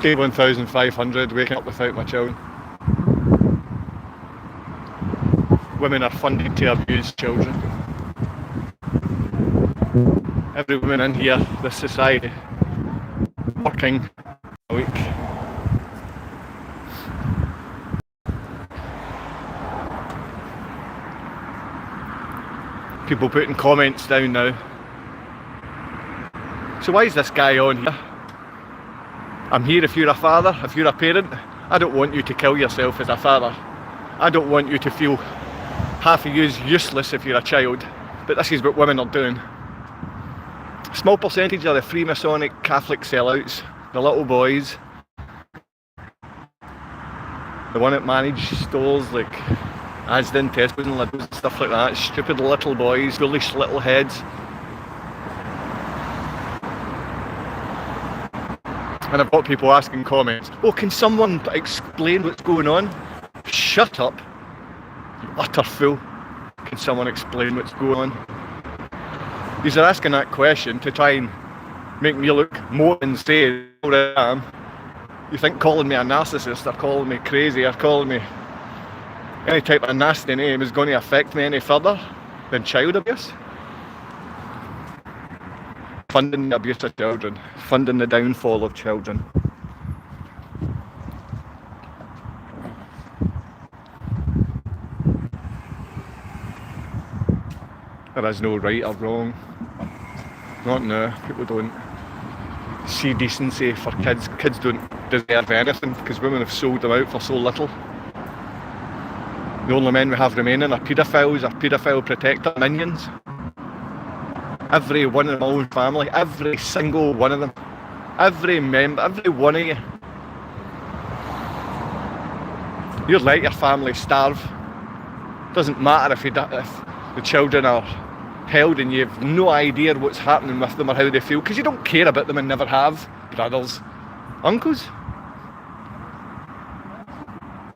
Day 1500, waking up without my children. Women are funded to abuse children. Every woman in here, this society, working a week. People putting comments down now. So why is this guy on here? I'm here if you're a father, if you're a parent. I don't want you to kill yourself as a father. I don't want you to feel half of you's useless if you're a child. But this is what women are doing. A small percentage are the Freemasonic Catholic sellouts, the little boys. The one that manage stores like Asda and Tesco's and Lidl's and stuff like that. Stupid little boys, foolish little heads. And I've got people asking comments, oh, can someone explain what's going on? Shut up, you utter fool. Can someone explain what's going on? These are asking that question to try and make me look more insane than I am. You think calling me a narcissist or calling me crazy or calling me any type of nasty name is going to affect me any further than child abuse? Funding the abuse of children, funding the downfall of children. There is no right or wrong. Not now. People don't see decency for kids. Kids don't deserve anything because women have sold them out for so little. The only men we have remaining are paedophiles or paedophile protector minions. Every one of my own family, every single one of them, every member, every one of you. You're let your family starve. Doesn't matter if the children are held and you have no idea what's happening with them or how they feel, because you don't care about them and never have. Brothers, uncles.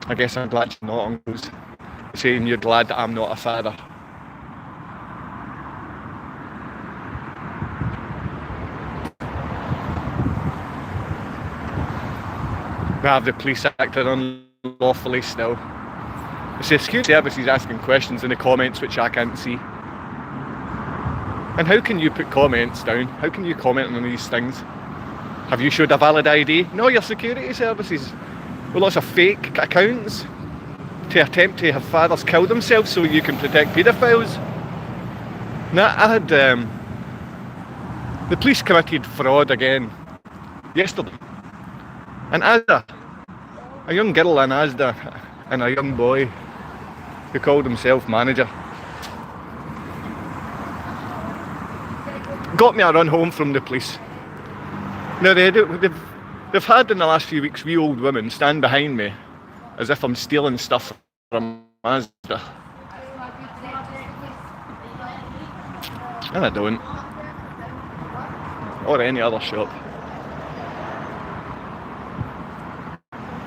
I guess I'm glad you're not uncles. Saying you're glad that I'm not a father. We have the police acting unlawfully still. It's the security services asking questions in the comments which I can't see. And how can you put comments down? How can you comment on these things? Have you showed a valid ID? No, your security services with lots of fake accounts to attempt to have fathers kill themselves so you can protect paedophiles. Now, I had the police committed fraud again yesterday. And Asda, a young girl in Asda and a young boy who called himself manager, got me a run home from the police. Now they've had in the last few weeks wee old women stand behind me as if I'm stealing stuff from Asda. And I don't. Or any other shop.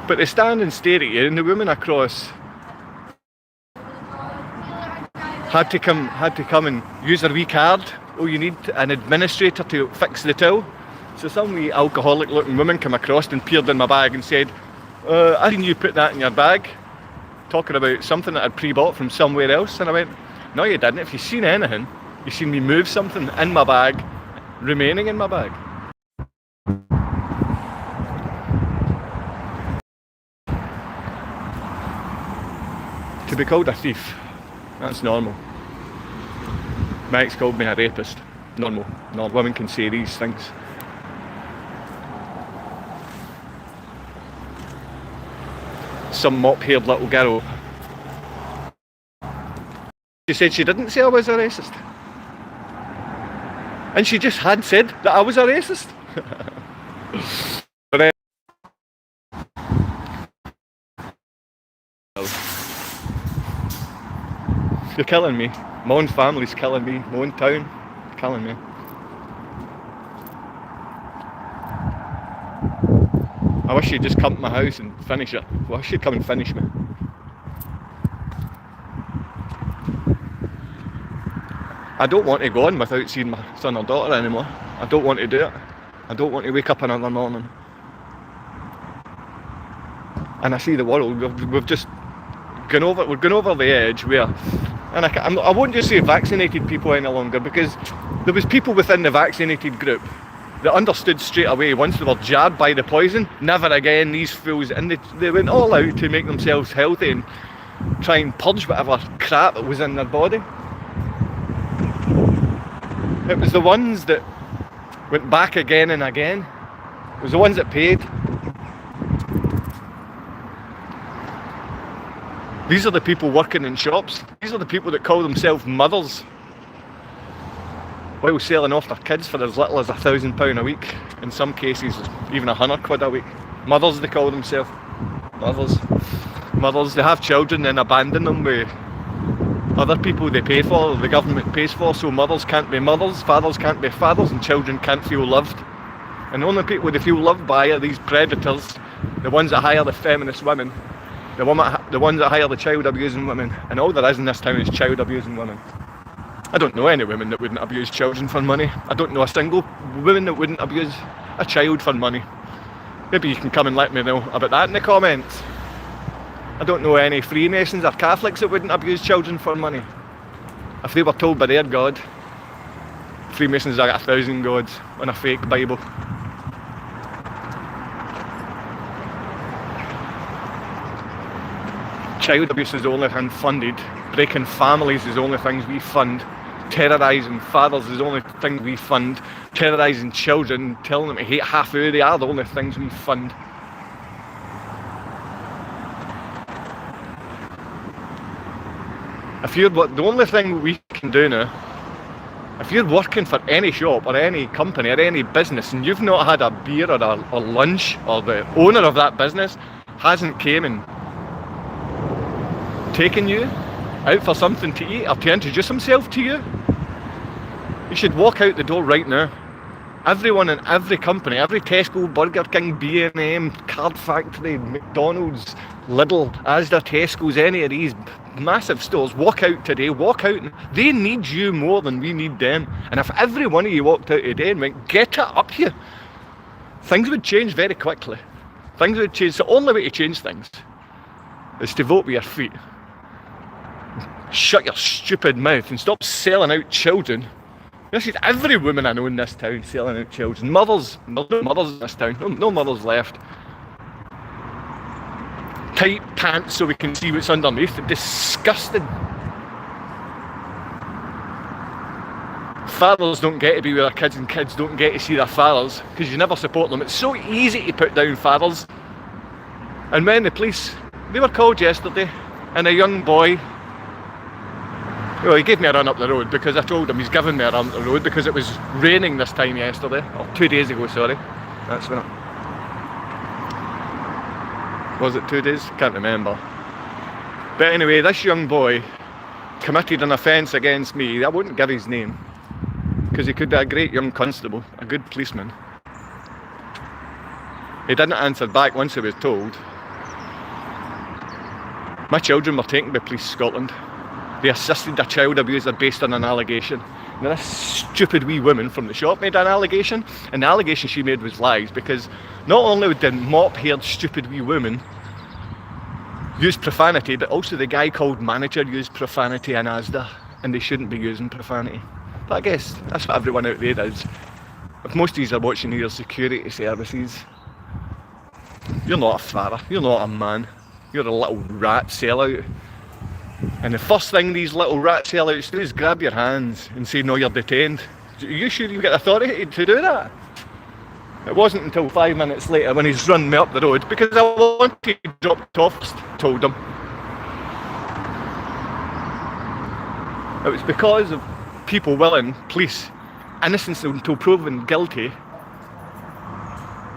But they stand and stare at you, and the woman across had to come and use her wee card. Oh, you need an administrator to fix the till. So some wee alcoholic looking woman came across and peered in my bag and said, I seen you put that in your bag, talking about something that I'd pre-bought from somewhere else. And I went, no you didn't. If you've seen anything, you've seen me move something in my bag, remaining in my bag. To be called a thief, that's normal. My ex called me a rapist. Normal. No, women can say these things. Some mop-haired little girl. She said she didn't say I was a racist. And she just had said that I was a racist. But you're killing me. My own family's killing me. My own town killing me. I wish you'd just come to my house and finish it. I wish you'd come and finish me. I don't want to go on without seeing my son or daughter anymore. I don't want to do it. I don't want to wake up another morning and I see the world. We've just gone over. We're going over the edge where, and I won't just say vaccinated people any longer, because there was people within the vaccinated group that understood straight away once they were jabbed by the poison, never again these fools, and they went all out to make themselves healthy and try and purge whatever crap that was in their body. It was the ones that went back again and again. It was the ones that paid. These are the people working in shops. These are the people that call themselves mothers, while selling off their kids for as little as £1,000 a week. In some cases, even £100 a week. Mothers, they call themselves. Mothers, they have children and abandon them with other people they pay for, the government pays for, so mothers can't be mothers, fathers can't be fathers, and children can't feel loved. And the only people they feel loved by are these predators, the ones that hire the feminist women, the ones that hire the child abusing women. And all there is in this town is child abusing women. I don't know any women that wouldn't abuse children for money. I don't know a single woman that wouldn't abuse a child for money. Maybe you can come and let me know about that in the comments. I don't know any Freemasons or Catholics that wouldn't abuse children for money. If they were told by their God, Freemasons have got 1,000 gods on a fake Bible. Child abuse is the only thing funded. Breaking families is the only things we fund. Terrorising fathers is the only thing we fund. Terrorising children, telling them to hate half who they are the only things we fund. The only thing we can do now, if you're working for any shop or any company or any business and you've not had a beer or lunch, or the owner of that business hasn't came and taken you out for something to eat or to introduce himself to you, you should walk out the door right now. Everyone in every company, every Tesco, Burger King, B&M, Card Factory, McDonald's, Lidl, Asda, Tesco's, any of these massive stores, walk out today, walk out. They need you more than we need them. And if every one of you walked out today and went, get it up here, things would change very quickly. Things would change. The only way to change things is to vote with your feet. Shut your stupid mouth and stop selling out children. This is every woman I know in this town selling out children. Mothers in this town. No mothers left. Tight pants so we can see what's underneath. Disgusting. Fathers don't get to be with their kids, and kids don't get to see their fathers because you never support them. It's so easy to put down fathers. And when the police, they were called yesterday, and a young boy, well, he gave me a run up the road because I told him he's given me a run up the road because it was raining this time yesterday, or 2 days ago, sorry. That's when was it 2 days? Can't remember. But anyway, this young boy committed an offence against me. I wouldn't give his name because he could be a great young constable, a good policeman. He didn't answer back once he was told. My children were taken by Police Scotland. They assisted a child abuser based on an allegation. Now this stupid wee woman from the shop made an allegation, and the allegation she made was lies, because not only would the mop-haired stupid wee woman use profanity, but also the guy called manager used profanity in Asda, and they shouldn't be using profanity. But I guess that's what everyone out there does. If most of you are watching your security services, you're not a father, you're not a man, you're a little rat sellout. And the first thing these little rat sellouts do is grab your hands and say, no, you're detained. Are you sure you've got authority to do that? It wasn't until 5 minutes later when he's run me up the road, because I wanted to drop it off, told him. It was because of people willing, police, innocence until proven guilty.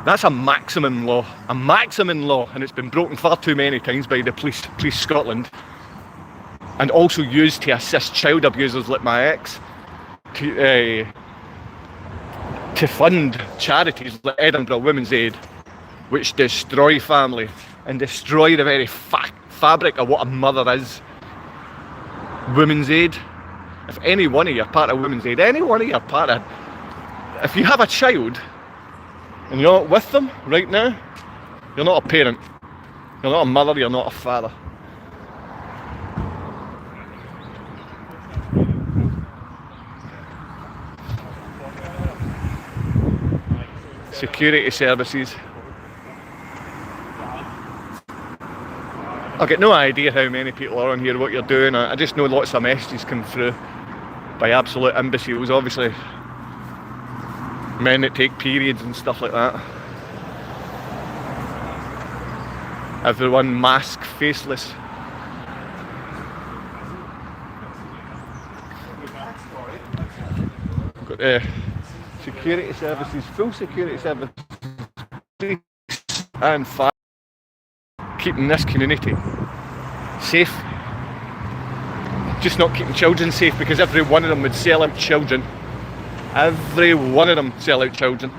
That's a maximum law, and it's been broken far too many times by the Police Scotland. And also used to assist child abusers like my ex to fund charities like Edinburgh Women's Aid, which destroy family and destroy the very fabric of what a mother is. Women's Aid. If any one of you are part of Women's Aid, any one of you are part of, if you have a child and you're not with them right now, you're not a parent. You're not a mother, you're not a father. Security services. I've got no idea how many people are on here, what you're doing. I just know lots of messages come through by absolute imbeciles, obviously. Men that take periods and stuff like that. Everyone masked, faceless. Got security services, full security services, and fire, keeping this community safe. Just not keeping children safe, because every one of them would sell out children. Every one of them sell out children.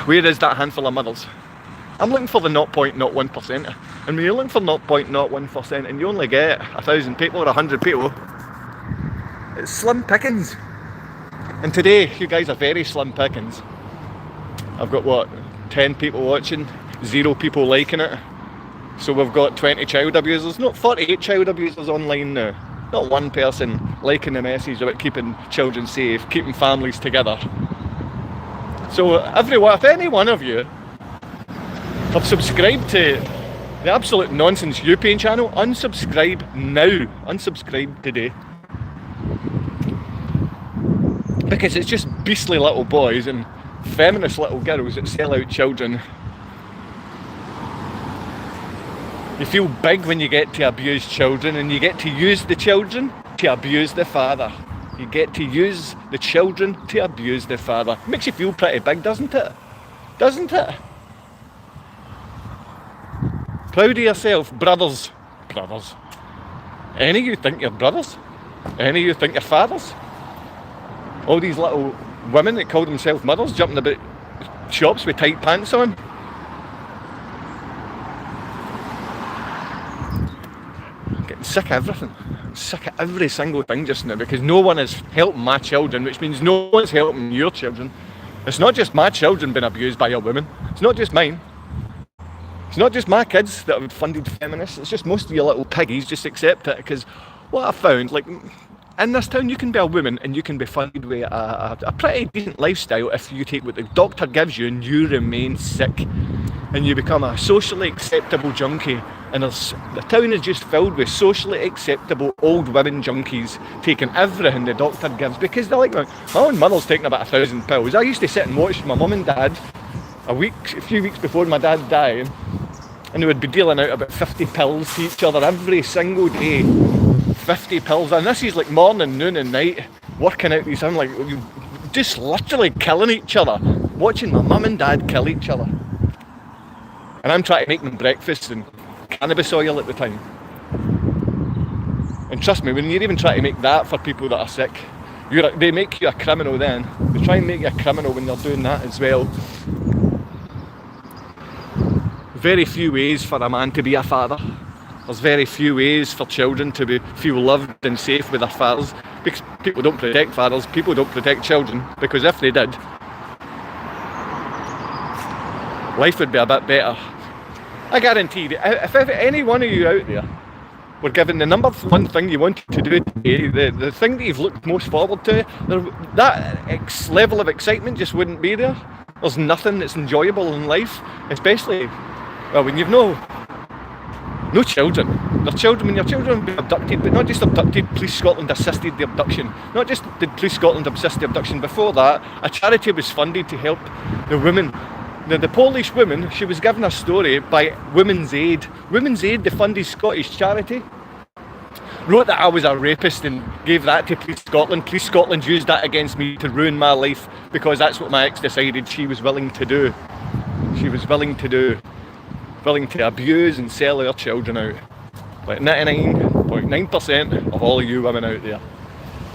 Where is that handful of mothers? I'm looking for the 0.01%. And when you're looking for 0.01% and you only get 1,000 people or 100 people, it's slim pickings. And today, you guys are very slim pickings. I've got, what, 10 people watching, 0 people liking it. So we've got 20 child abusers, not 48 child abusers online now. Not one person liking the message about keeping children safe, keeping families together. So everyone, if any one of you have subscribed to the absolute nonsense Upain channel, unsubscribe now. Unsubscribe today. Because it's just beastly little boys and feminist little girls that sell out children. You feel big when you get to abuse children, and you get to use the children to abuse the father. You get to use the children to abuse the father. It makes you feel pretty big, doesn't it? Doesn't it? Proud of yourself, brothers. Brothers. Any of you think you're brothers? Any of you think you're fathers? All these little women that call themselves mothers jumping about shops with tight pants on. I'm getting sick of everything. I'm sick of every single thing just now, because no one is helping my children, which means no one's helping your children. It's not just my children being abused by a woman. It's not just mine. It's not just my kids that have funded feminists. It's just most of you little piggies just accept it, because what I found, like, in this town you can be a woman and you can be funded with a pretty decent lifestyle if you take what the doctor gives you and you remain sick and you become a socially acceptable junkie. And the town is just filled with socially acceptable old women junkies taking everything the doctor gives, because they're like, my own mother's taking about 1,000 pills. I used to sit and watch my mum and dad a few weeks before my dad died, and they would be dealing out about 50 pills to each other every single day. 50 pills, and this is like morning, noon and night, working out these, I'm like, just literally killing each other, watching my mum and dad kill each other. And I'm trying to make them breakfast and cannabis oil at the time. And trust me, when you're even trying to make that for people that are sick, they make you a criminal then. They try and make you a criminal when they're doing that as well. Very few ways for a man to be a father. There's very few ways for children to feel loved and safe with their fathers, because people don't protect fathers, people don't protect children, because if they did, life would be a bit better. I guarantee that if any one of you out there were given the number one thing you wanted to do today, the thing that you've looked most forward to, that level of excitement just wouldn't be there. There's nothing that's enjoyable in life, especially when you've no children. When your children have been abducted, but not just abducted, Police Scotland assisted the abduction. Not just did Police Scotland assist the abduction, before that, a charity was funded to help the women. The Polish woman, she was given a story by Women's Aid. Women's Aid, the funded Scottish charity, wrote that I was a rapist and gave that to Police Scotland. Police Scotland used that against me to ruin my life, because that's what my ex decided she was willing to do. She was willing to abuse and sell her children out. Like 99.9% of all of you women out there.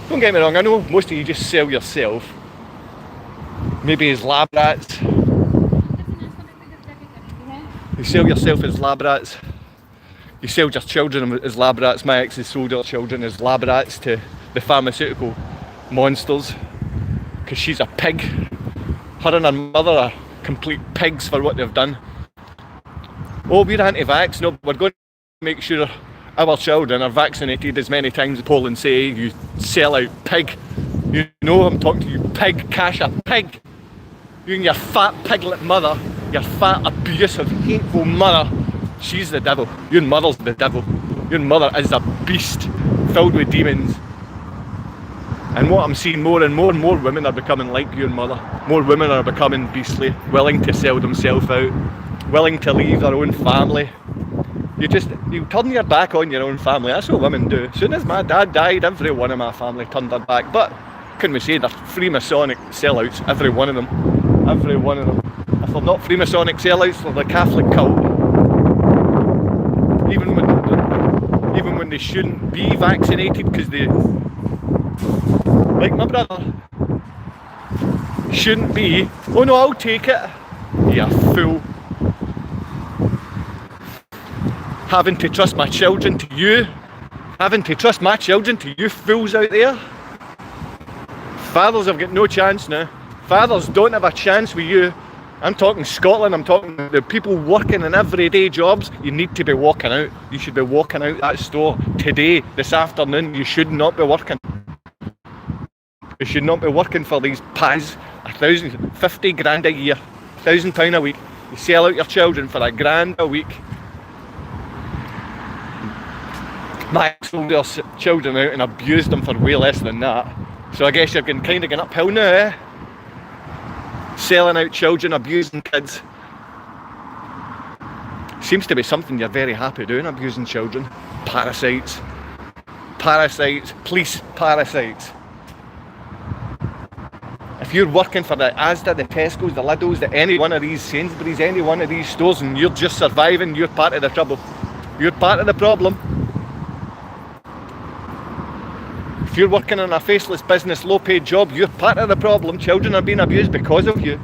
Don't get me wrong, I know most of you just sell yourself. Maybe as lab rats. You sell yourself as lab rats. You sell your children as lab rats. My ex has sold her children as lab rats to the pharmaceutical monsters, because she's a pig. Her and her mother complete pigs for what they've done. Oh, we're anti-vax. No, we're going to make sure our children are vaccinated as many times as Poland say. You sell-out pig. You know I'm talking to you, pig, Kasia, pig. You and your fat piglet mother, your fat, abusive, hateful mother. She's the devil. Your mother's the devil. Your mother is a beast filled with demons. And what I'm seeing more and more women are becoming like your mother. More women are becoming beastly, willing to sell themselves out, willing to leave their own family. You turn your back on your own family. That's what women do. As soon as my dad died, every one of my family turned their back. But couldn't we say they're Freemasonic sellouts? Every one of them. Every one of them. If they're not Freemasonic sellouts, they're the Catholic cult. Even when they shouldn't be vaccinated because they, like my brother, shouldn't be. Oh no, I'll take it. You fool. Having to trust my children to you. Having to trust my children to you fools out there. Fathers have got no chance now. Fathers don't have a chance with you. I'm talking Scotland, I'm talking the people working in everyday jobs. You need to be walking out. You should be walking out that store today, this afternoon. You should not be working. You should not be working for these pies. 50 grand a year, £1,000 a week. You sell out your children for £1,000 a week. My ex sold their children out and abused them for way less than that. So I guess you're kind of getting uphill now, eh? Selling out children, abusing kids. Seems to be something you're very happy doing, abusing children. Parasites. Parasites. Police parasites. If you're working for the Asda, the Tesco's, the Lidl's, any one of these Sainsbury's, any one of these stores, and you're just surviving, you're part of the trouble. You're part of the problem. If you're working in a faceless business, low-paid job, you're part of the problem. Children are being abused because of you.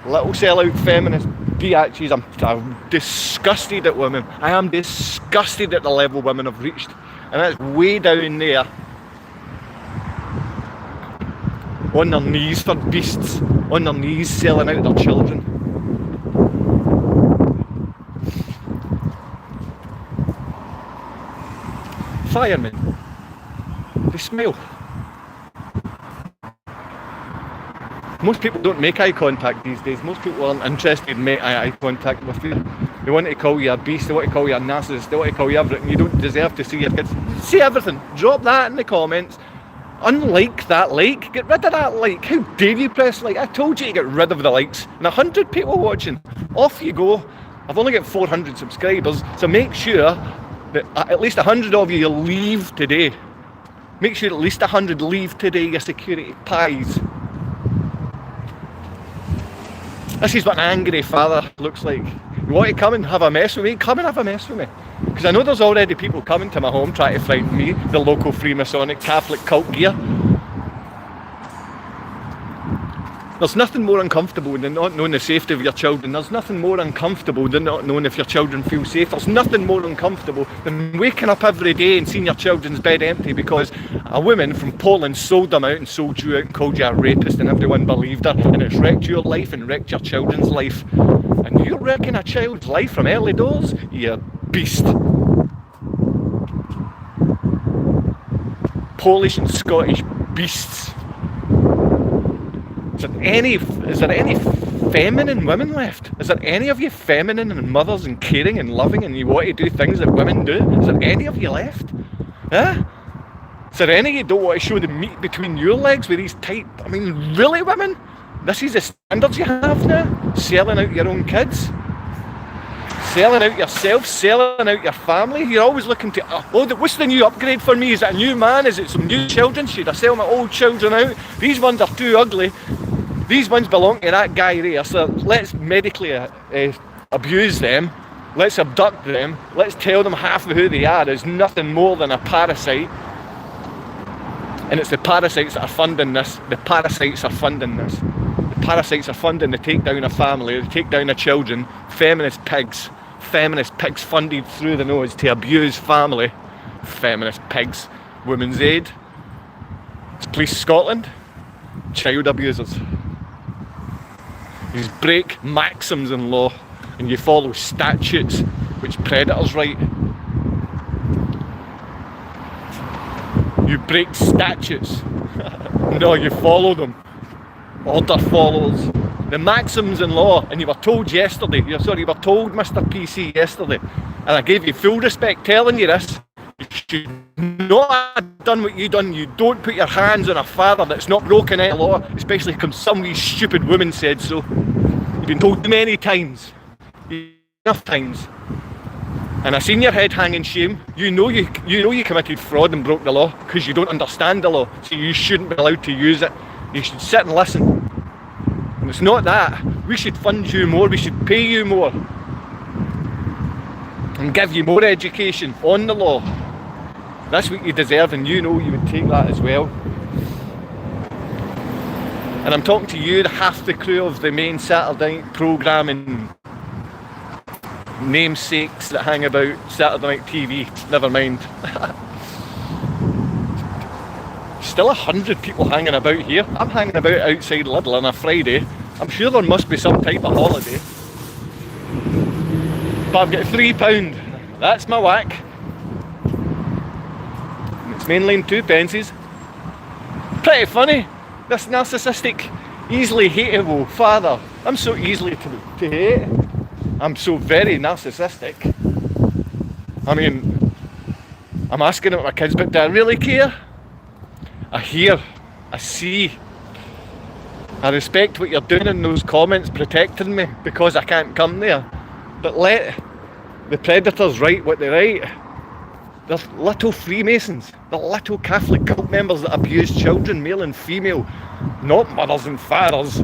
Little sell-out feminist biatches. I'm disgusted at women. I am disgusted at the level women have reached. And that's way down there. On their knees for beasts. On their knees selling out their children. Firemen. They smile. Most people don't make eye contact these days. Most people aren't interested in making eye contact with you. They want to call you a beast, they want to call you a narcissist, they want to call you everything. You don't deserve to see your kids. Say everything. Drop that in the comments. Unlike that like. Get rid of that like. How dare you press like? I told you to get rid of the likes. And 100 people watching. Off you go. I've only got 400 subscribers, so make sure that at least 100 of you leave today. Make sure at least 100 leave today, your security pies. This is what an angry father looks like. You want to come and have a mess with me? Come and have a mess with me. Because I know there's already people coming to my home trying to frighten me, the local Freemasonic Catholic cult gear. There's nothing more uncomfortable than not knowing the safety of your children. There's nothing more uncomfortable than not knowing if your children feel safe. There's nothing more uncomfortable than waking up every day and seeing your children's bed empty because a woman from Poland sold them out and sold you out and called you a rapist and everyone believed her, and it's wrecked your life and wrecked your children's life. And you're wrecking a child's life from early doors? You beast. Polish and Scottish beasts. Is there any feminine women left? Is there any of you feminine and mothers and caring and loving and you want to do things that women do? Is there any of you left? Huh? Is there any of you don't want to show the meat between your legs with these tight... I mean, really, women? This is the standards you have now? Selling out your own kids? Selling out yourself? Selling out your family? You're always looking to... what's the new upgrade for me? Is it a new man? Is it some new children? Should I sell my old children out? These ones are too ugly. These ones belong to that guy there, so let's medically abuse them, let's abduct them, let's tell them half of who they are is nothing more than a parasite. And it's the parasites that are funding this. The parasites are funding this. The parasites are funding the takedown of family, the takedown of children, feminist pigs funded through the nose to abuse family. Feminist pigs. Women's Aid, Police Scotland, child abusers. You break maxims in law and you follow statutes which predators write. You break statutes. No, you follow them. Order follows. The maxims in law, and you were told yesterday, you were told, Mr. PC, yesterday, and I gave you full respect telling you this, you should not have done what you done. You don't put your hands on a father that's not broken any law, especially because some wee stupid woman said so. You've been told many times. Enough times. And I seen your head hanging shame. You know you committed fraud and broke the law because you don't understand the law, so you shouldn't be allowed to use it. You should sit and listen. And it's not that. We should fund you more, we should pay you more. And give you more education on the law. That's what you deserve, and you know you would take that as well. And I'm talking to you, half the crew of the main Saturday night programme and namesakes that hang about Saturday Night TV, never mind. Still 100 people hanging about here. I'm hanging about outside Lidl on a Friday. I'm sure there must be some type of holiday. But I've got £3. That's my whack. And it's mainly in 2 pences. Pretty funny. This narcissistic, easily hateable father. I'm so easily to hate. I'm so very narcissistic. I mean, I'm asking about my kids, but do I really care? I hear, I see. I respect what you're doing in those comments, protecting me because I can't come there. But let the predators write what they write. They're little Freemasons. They're little Catholic cult members that abuse children, male and female. Not mothers and fathers.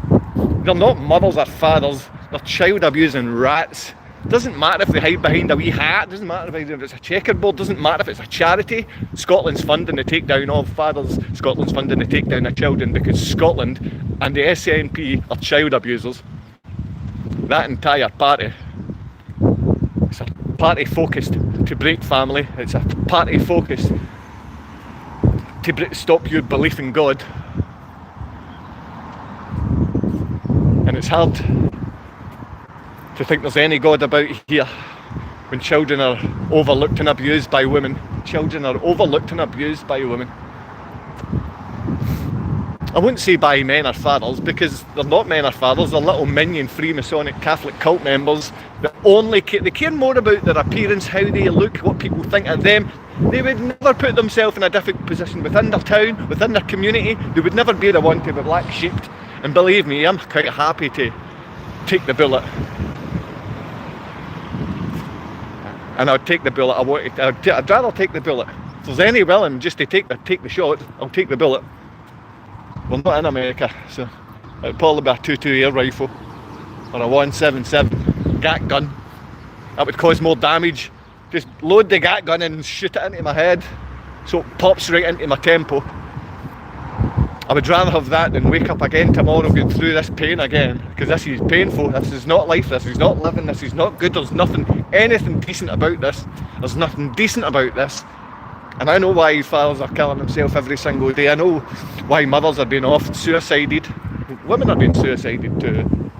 They're not mothers or fathers. They're child abusing rats. Doesn't matter if they hide behind a wee hat. Doesn't matter if it's a checkerboard. Doesn't matter if it's a charity. Scotland's funding the takedown of fathers. Scotland's funding the takedown of children because Scotland and the SNP are child abusers. That entire party. It's a party focused to break family. It's a party focused to stop your belief in God. And it's hard to think there's any God about here when children are overlooked and abused by women. Children are overlooked and abused by women. I wouldn't say by men or fathers because they're not men or fathers, they're little minion Freemasonic Catholic cult members that only they care more about their appearance, how they look, what people think of them. They would never put themselves in a difficult position within their town, within their community. They would never be the one to be black sheeped. And believe me, I'm quite happy to take the bullet. And I'd take the bullet. I'd rather take the bullet. If there's any willing just to take the shot, I'll take the bullet. We're not in America, so it'd probably be a 2.2 air rifle or a 177 gat gun. That would cause more damage. Just load the gat gun and shoot it into my head so it pops right into my temple. I would rather have that than wake up again tomorrow going through this pain again, because this is painful. This is not life, this is not living, this is not good. There's anything decent about this. There's nothing decent about this. And I know why fathers are killing themselves every single day. I know why mothers are being suicided. Women are being suicided too.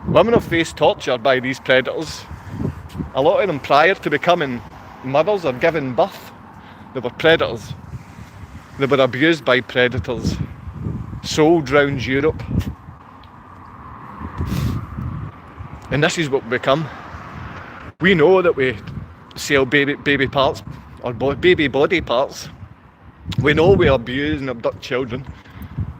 Women have faced torture by these predators. A lot of them prior to becoming mothers or giving birth, they were predators. They were abused by predators, sold round Europe. And this is what we become. We know that we sell baby parts, or baby body parts. We know we abuse and abduct children.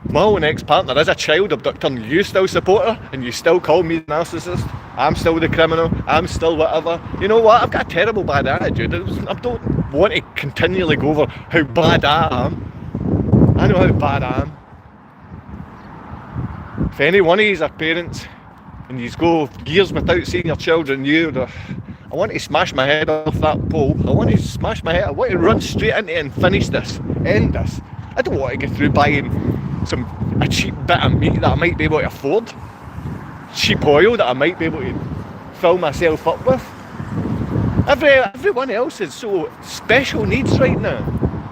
My own ex-partner is a child abductor and you still support her and you still call me the narcissist. I'm still the criminal, I'm still whatever. You know what, I've got a terrible bad attitude. I don't want to continually go over how bad I am. I know how bad I am. If any one of you are parents and you go years without seeing your children, I want to smash my head off that pole. I want to smash my head. I want to run straight into it and finish this. End this. I don't want to get through buying a cheap bit of meat that I might be able to afford. Cheap oil that I might be able to fill myself up with. Everyone else is so special needs right now.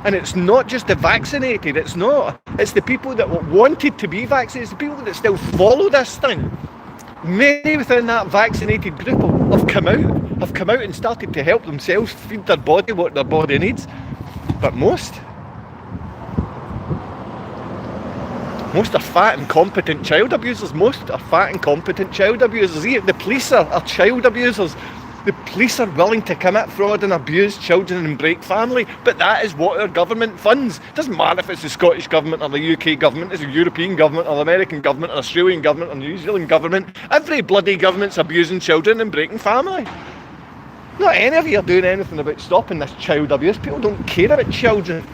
And it's not just the vaccinated, it's not. It's the people that wanted to be vaccinated, it's the people that still follow this thing. Many within that vaccinated group have come out and started to help themselves feed their body what their body needs. But most are fat, incompetent child abusers. Most are fat, incompetent child abusers. The police are child abusers. The police are willing to commit fraud and abuse children and break family, but that is what our government funds. It doesn't matter if it's the Scottish government or the UK government, it's the European government or the American government or Australian government or New Zealand government. Every bloody government's abusing children and breaking family. Not any of you are doing anything about stopping this child abuse. People don't care about children.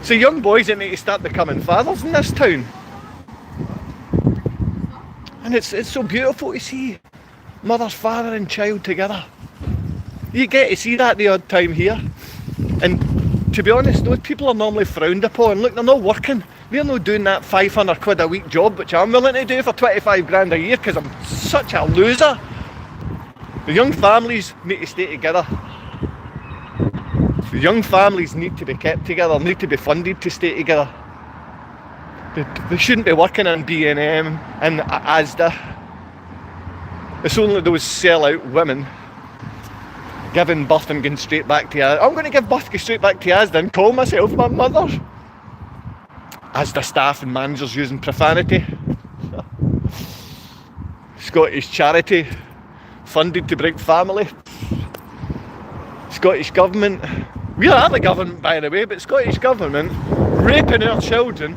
So young boys that need to start becoming fathers in this town. And it's so beautiful to see mother, father and child together. You get to see that the odd time here. And to be honest, those people are normally frowned upon. Look, they're not working. They're not doing that 500 quid a week job, which I'm willing to do for 25 grand a year because I'm such a loser. The young families need to stay together. The young families need to be kept together, need to be funded to stay together. They shouldn't be working in B&M and Asda. It's only those sell-out women giving birth and going straight back to Asda. I'm going to give birth, go straight back to Asda and call myself my mother. Asda staff and managers using profanity. Scottish charity funded to break family. Scottish government. We are the government, by the way, but Scottish government raping our children,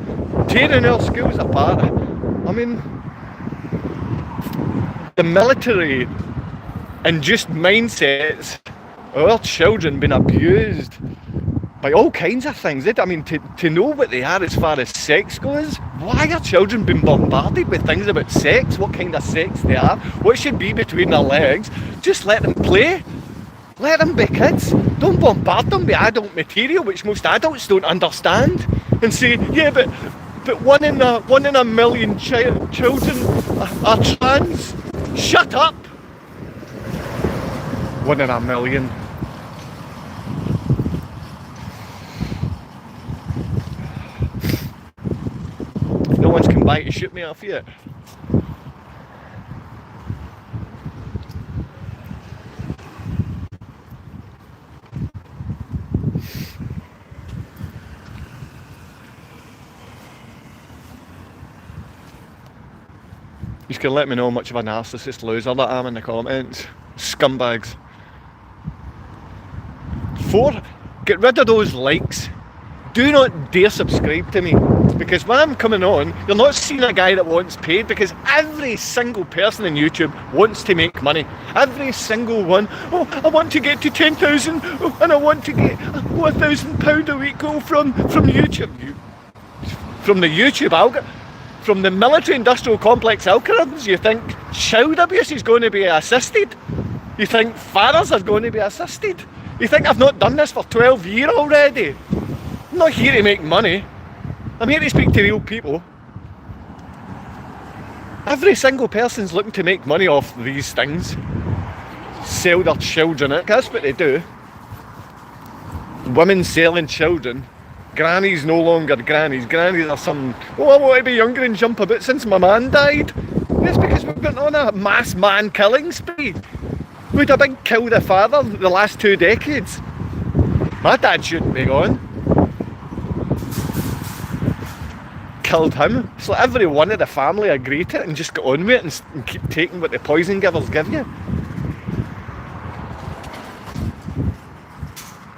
tearing our schools apart. I mean, the military and just mindsets of our children being abused by all kinds of things. I mean, to know what they are as far as sex goes, why are children being bombarded with things about sex, what kind of sex they are, what should be between their legs? Just let them play. Let them be kids. Don't bombard them with adult material, which most adults don't understand, and say, yeah, but one in a million children are trans. Shut up! 1 in a million. No one's come by to shoot me off yet. You can let me know how much of a narcissist loser that I am in the comments. Scumbags. 4, get rid of those likes. Do not dare subscribe to me, because when I'm coming on, you're not seeing a guy that wants paid, because every single person on YouTube wants to make money. Every single one. Oh, I want to get to 10,000 and I want to get £1,000 a week from YouTube. From the YouTube algorithm. From the military-industrial complex algorithms, you think child abuse is going to be assisted? You think fathers are going to be assisted? You think I've not done this for 12 years already? I'm not here to make money. I'm here to speak to real people. Every single person's looking to make money off these things. Sell their children out. That's what they do. Women selling children. Grannies no longer grannies. Grannies are some, oh, I want to be younger and jump a bit since my man died. That's because we've been on a mass man killing spree. We had a big kill the father the last 2 decades. My dad shouldn't be gone. Killed him. So like every one of the family agreed to it and just got on with it and keep taking what the poison givers give you.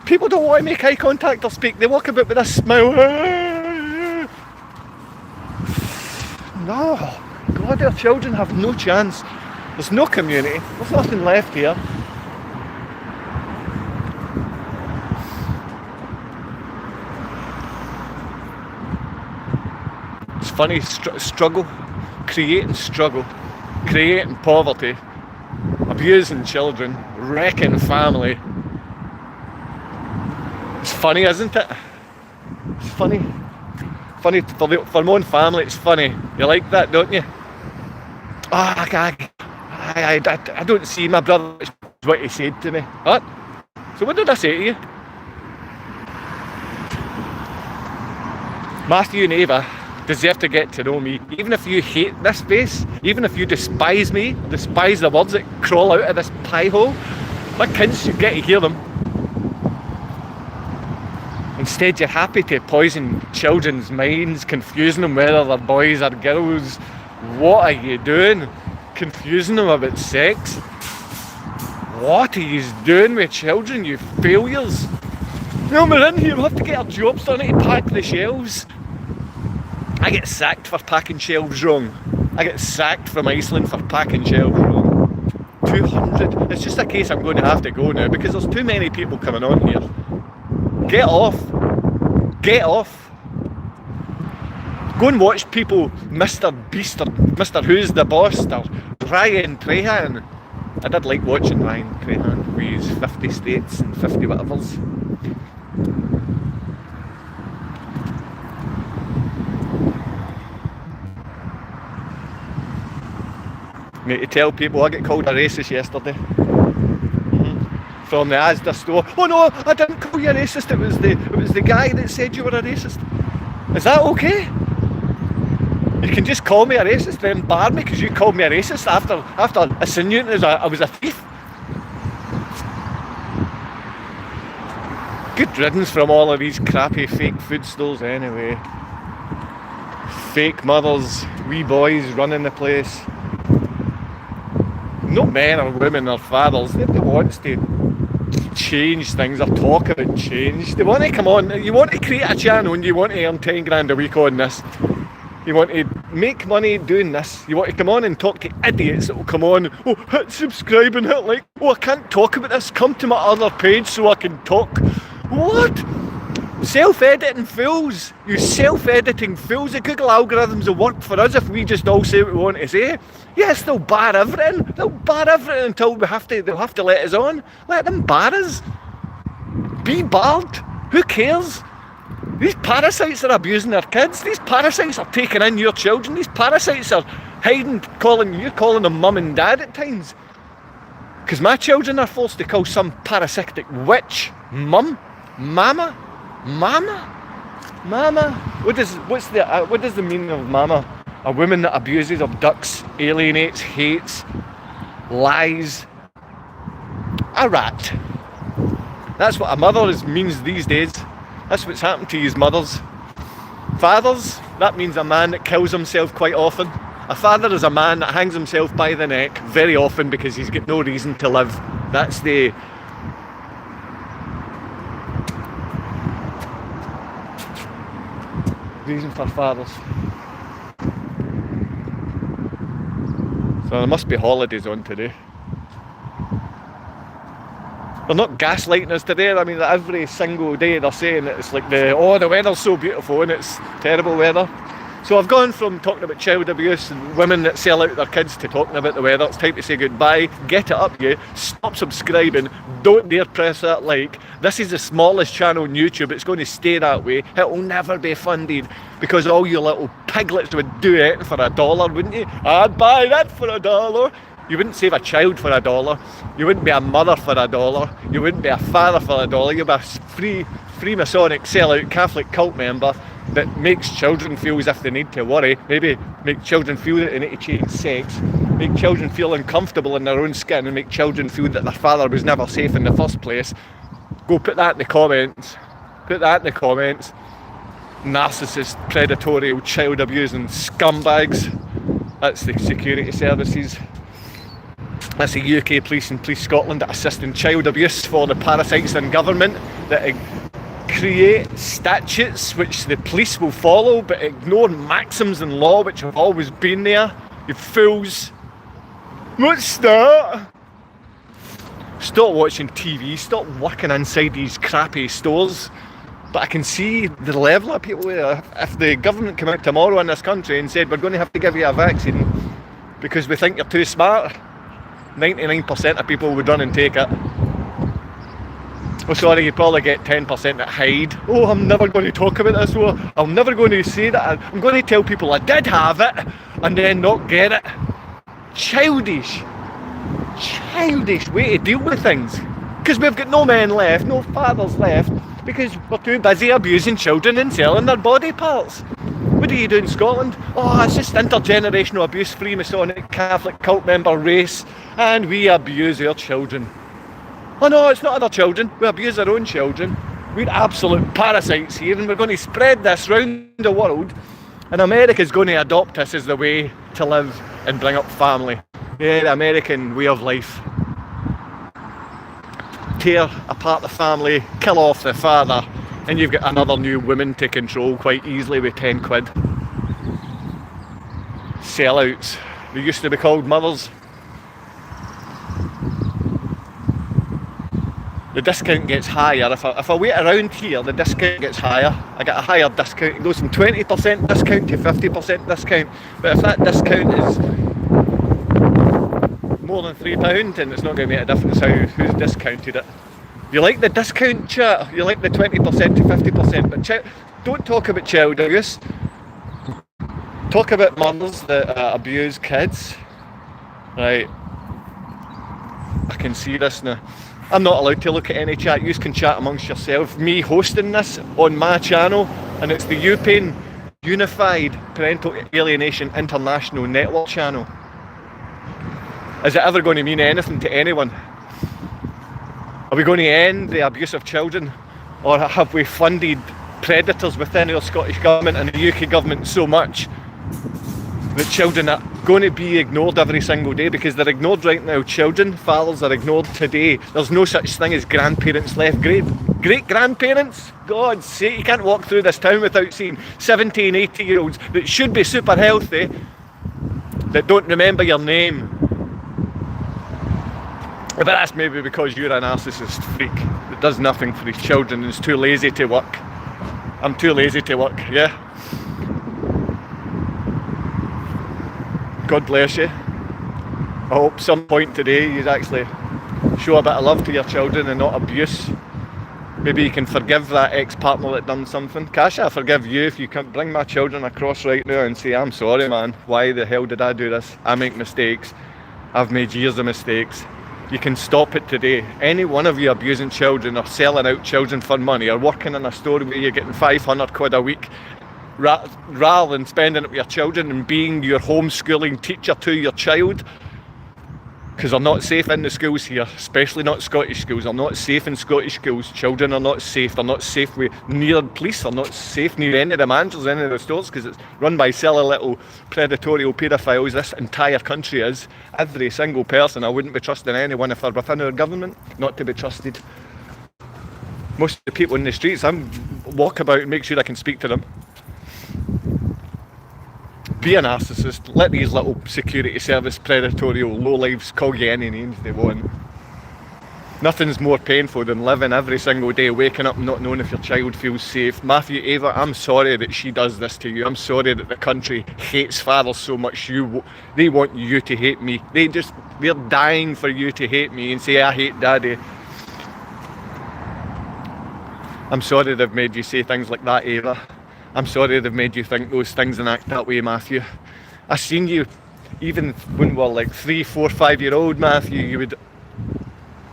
People don't want to make eye contact or speak. They walk about with a smile. No. God, our children have no chance. There's no community. There's nothing left here. It's funny, struggle, creating poverty, abusing children, wrecking family. It's funny, isn't it? It's funny. Funny for my own family, it's funny. You like that, don't you? I don't see my brother, it's what he said to me. What? So what did I say to you? Matthew and Ava deserve to get to know me. Even if you hate this face, even if you despise me, despise the words that crawl out of this pie hole, my kids should get to hear them. Instead, you're happy to poison children's minds, confusing them whether they're boys or girls. What are you doing? Confusing them about sex? What are you doing with children, you failures? No, we're in here, we'll have to get our jobs done to pack the shelves. I get sacked for packing shelves wrong. I get sacked from Iceland for packing shelves wrong. 200. It's just a case I'm going to have to go now because there's too many people coming on here. Get off. Get off. Go and watch people, Mr. Beast or Mr. Who's the Boss or Ryan Trahan. I did like watching Ryan Trahan with his 50 states and 50 whatevers. Need to tell people I got called a racist yesterday. From the Asda store. Oh no, I didn't call you a racist, it was the guy that said you were a racist. Is that okay? You can just call me a racist, then bar me because you called me a racist after insinuating I was a thief. Good riddance from all of these crappy fake food stores anyway. Fake mothers, wee boys running the place. No men or women or fathers, nobody wants to change things or talk about change. They want to come on, you want to create a channel and you want to earn 10 grand a week on this. You want to make money doing this. You want to come on and talk to idiots that will come on, oh, hit subscribe and hit like, oh, I can't talk about this, come to my other page so I can talk. What? Self-editing fools. You self-editing fools. The Google algorithms will work for us if we just all say what we want to say. Yes, they'll bar everything. They'll bar everything until they'll have to let us on. Let them bar us. Be barred. Who cares? These parasites are abusing their kids. These parasites are taking in your children. These parasites are hiding, you're calling them mum and dad at times. Because my children are forced to call some parasitic witch mum, mama. What does the meaning of mama? A woman that abuses, abducts, alienates, hates, lies. A rat. That's what a mother means these days. That's what's happened to you mothers. Fathers, that means a man that kills himself quite often. A father is a man that hangs himself by the neck very often because he's got no reason to live. That's the reason for fathers. So there must be holidays on today. They're not gaslighting us today. I mean, every single day they're saying that it's like the weather's so beautiful and it's terrible weather. So I've gone from talking about child abuse and women that sell out their kids to talking about the weather. It's time to say goodbye. Get it up, you. Stop subscribing. Don't dare press that like. This is the smallest channel on YouTube. It's going to stay that way. It will never be funded because all you little piglets would do it for $1, wouldn't you? I'd buy that for $1. You wouldn't save a child for $1. You wouldn't be a mother for $1. You wouldn't be a father for $1. You'd be a Freemasonic sellout Catholic cult member that makes children feel as if they need to worry, maybe make children feel that they need to change sex, make children feel uncomfortable in their own skin and make children feel that their father was never safe in the first place. Go put that in the comments. Put that in the comments. Narcissist, predatory, child abusing scumbags. That's the security services. That's the UK Police and Police Scotland that assist in child abuse for the parasites in government that create statutes which the police will follow but ignore maxims in law which have always been there. You fools. What's that? Stop watching TV, stop working inside these crappy stores. But I can see the level of people there. If the government came out tomorrow in this country and said we're going to have to give you a vaccine because we think you're too smart, 99% of people would run and take it. Oh sorry, you probably get 10% that hide. Oh, I'm never going to talk about this, or I'm never going to say that. I'm going to tell people I did have it and then not get it. Childish way to deal with things. Because we've got no men left, no fathers left. Because we're too busy abusing children and selling their body parts. What do you do in Scotland? Oh, it's just intergenerational abuse, Freemasonic, Catholic cult member race, and we abuse our children. Oh no, it's not other children, we abuse our own children. We're absolute parasites here, and we're going to spread this round the world, and America's going to adopt us as the way to live and bring up family. Yeah, the American way of life. Tear apart the family, kill off the father, and you've got another new woman to control quite easily with 10 quid. Sellouts. They used to be called mothers. The discount gets higher. If I wait around here, the discount gets higher. I get a higher discount. It goes from 20% discount to 50% discount. But if that discount is more than £3, then it's not going to make a difference who's discounted it. You like the discount, chat? You like the 20% to 50%, but don't talk about child abuse. Talk about mothers that abuse kids. Right. I can see this now. I'm not allowed to look at any chat. You can chat amongst yourself. Me hosting this on my channel, and it's the UPAIN Unified Parental Alienation International Network channel. Is it ever going to mean anything to anyone? Are we going to end the abuse of children? Or have we funded predators within our Scottish Government and the UK Government so much that children are going to be ignored every single day? Because they're ignored right now. Children, fathers are ignored today. There's no such thing as grandparents left. Great-grandparents? God's sake, you can't walk through this town without seeing 17, 18-year-olds that should be super healthy that don't remember your name. But that's maybe because you're a narcissist freak that does nothing for his children and is too lazy to work. I'm too lazy to work, yeah? God bless you. I hope some point today you actually show a bit of love to your children and not abuse. Maybe you can forgive that ex-partner that done something. Kasha, I forgive you if you can bring my children across right now and say, I'm sorry man, why the hell did I do this? I make mistakes. I've made years of mistakes. You can stop it today. Any one of you abusing children or selling out children for money or working in a store where you're getting 500 quid a week rather than spending it with your children and being your homeschooling teacher to your child, because they're not safe in the schools here, especially not Scottish schools. They're not safe in Scottish schools. Children are not safe. They're not safe near police. They're not safe near any of the managers, any of the stores, because it's run by silly little predatory paedophiles. This entire country is. Every single person. I wouldn't be trusting anyone if they're within our government. Not to be trusted. Most of the people in the streets, I walk about and make sure I can speak to them. Be a narcissist. Let these little security service predatory lowlifes call you any names they want. Nothing's more painful than living every single day, waking up not knowing if your child feels safe. Matthew, Ava, I'm sorry that she does this to you. I'm sorry that the country hates fathers so much. They want you to hate me. They're dying for you to hate me and say, I hate daddy. I'm sorry they've made you say things like that, Ava. I'm sorry they've made you think those things and act that way, Matthew. I seen you, even when we were like 3, 4, 5-year-old, Matthew,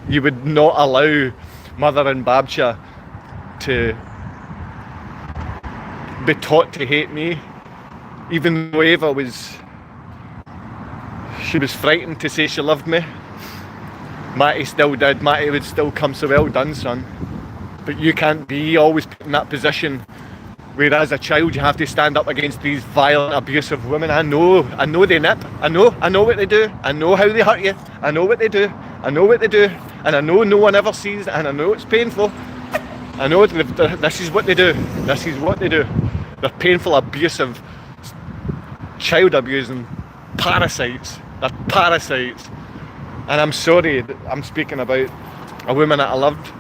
you would not allow Mother and Babcha to be taught to hate me. Even though Ava was frightened to say she loved me. Matty still did. Matty would still come, so well done, son. But you can't be always put in that position where as a child you have to stand up against these violent, abusive women. I know they nip. I know what they do. I know how they hurt you. I know what they do. And I know no one ever sees it, and I know it's painful. I know this is what they do. They're painful, abusive, child abusing parasites. They're parasites. And I'm sorry that I'm speaking about a woman that I loved.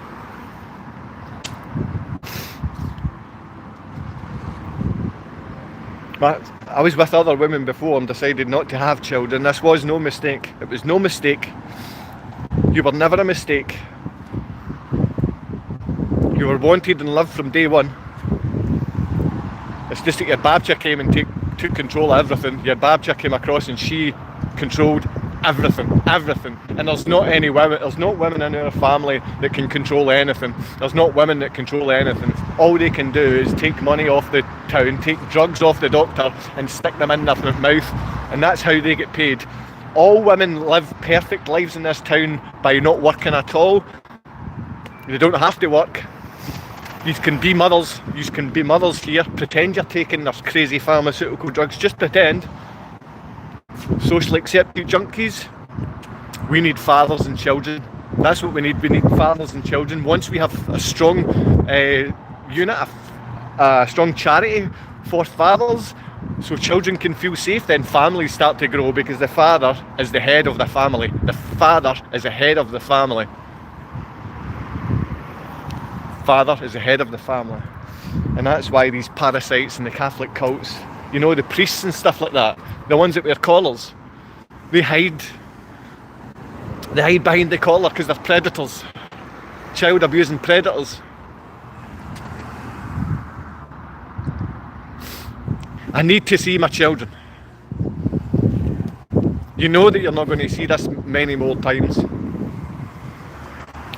I was with other women before and decided not to have children. This was no mistake. It was no mistake. You were never a mistake. You were wanted and loved from day one. It's just that your Babcha came and took control of everything. Your Babcha came across and she controlled everything. And there's not any women, there's not women in our family that can control anything. There's not women that control anything. All they can do is take money off the town, take drugs off the doctor and stick them in their mouth, and that's how they get paid. All women live perfect lives in this town by not working at all. They don't have to work. You can be mothers. You can be mothers here. Pretend you're taking their crazy pharmaceutical drugs. Just pretend. Socially accepted junkies. We need fathers and children. That's what we need. We need fathers and children. Once we have a strong unit, a strong charity for fathers, so children can feel safe, then families start to grow, because the father is the head of the family. The father is the head of the family. Father is the head of the family. And that's why these parasites and the Catholic cults, you know, the priests and stuff like that, the ones that wear collars, they hide behind the collar because they're predators, child abusing predators. I need to see my children. You know that you're not going to see this many more times.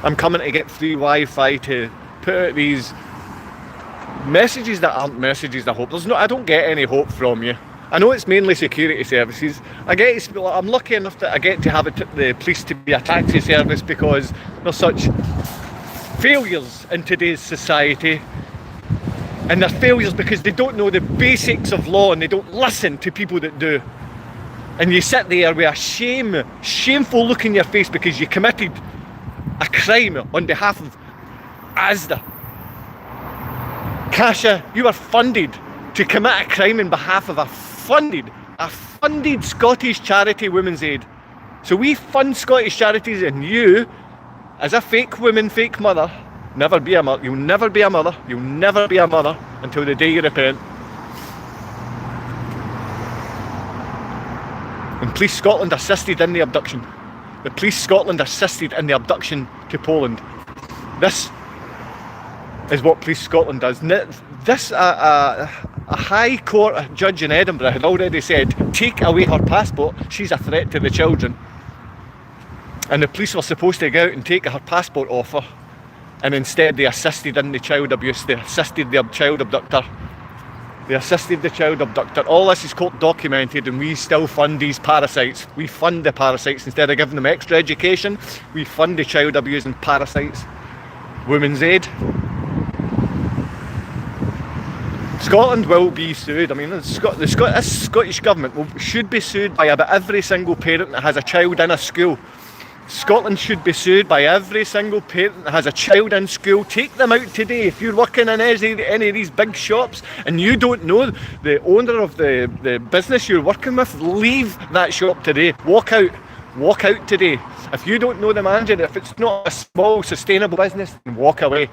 I'm coming to get free Wi-Fi to put out these messages that aren't messages of hope. I don't get any hope from you. I know it's mainly security services. I'm lucky enough that I get to have the police to be a taxi service, because they're such failures in today's society. And they're failures because they don't know the basics of law, and they don't listen to people that do. And you sit there with a shameful look in your face because you committed a crime on behalf of Asda. Kasia, you were funded to commit a crime on behalf of a funded Scottish charity, Women's Aid. So we fund Scottish charities, and you, as a fake woman, fake mother, never be a mother. You'll never be a mother. You'll never be a mother until the day you repent. And Police Scotland assisted in the abduction. The Police Scotland assisted in the abduction to Poland. This is what Police Scotland does. This, a High Court judge in Edinburgh had already said, take away her passport, she's a threat to the children. And the police were supposed to go out and take her passport off her, and instead they assisted in the child abuse. They assisted the child abductor. All this is court documented, and we still fund these parasites. We fund the parasites. Instead of giving them extra education, we fund the child abusing parasites. Women's Aid. Scotland will be sued. I mean, the Scottish government should be sued by about every single parent that has a child in a school. Scotland should be sued by every single parent that has a child in school. Take them out today. If you're working in any of these big shops and you don't know the owner of the business you're working with, leave that shop today. Walk out today. If you don't know the manager, if it's not a small sustainable business, then walk away.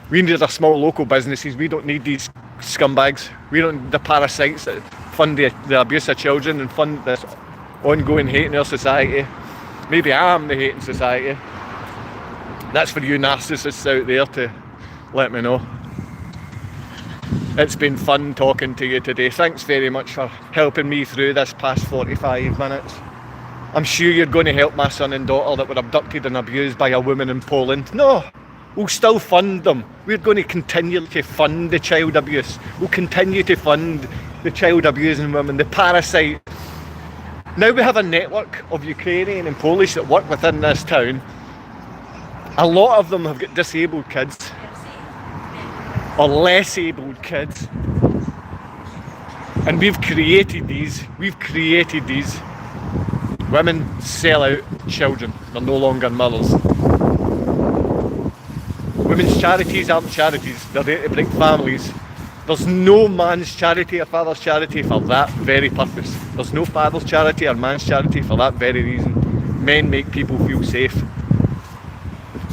We need our small local businesses. We don't need these scumbags. We don't need the parasites that fund the abuse of children and fund this ongoing hate in our society. Maybe I am the hate in society. That's for you narcissists out there to let me know. It's been fun talking to you today. Thanks very much for helping me through this past 45 minutes. I'm sure you're going to help my son and daughter that were abducted and abused by a woman in Poland. No, we'll still fund them. We're going to continue to fund the child abuse. We'll continue to fund the child abusing women, the parasite. Now we have a network of Ukrainian and Polish that work within this town. A lot of them have got disabled kids or less abled kids. And we've created these. Women sell out children. They're no longer mothers. Women's charities aren't charities. They're there to bring families. There's no man's charity or father's charity for that very purpose. There's no father's charity or man's charity for that very reason. Men make people feel safe.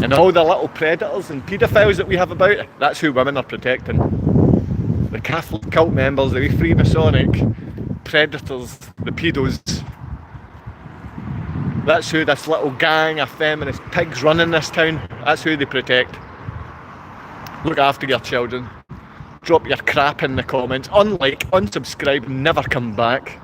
And all the little predators and paedophiles that we have about, that's who women are protecting. The Catholic cult members, the Freemasonic predators, the pedos. That's who this little gang of feminist pigs running this town, that's who they protect. Look after your children. Drop your crap in the comments. Unlike, unsubscribe, never come back.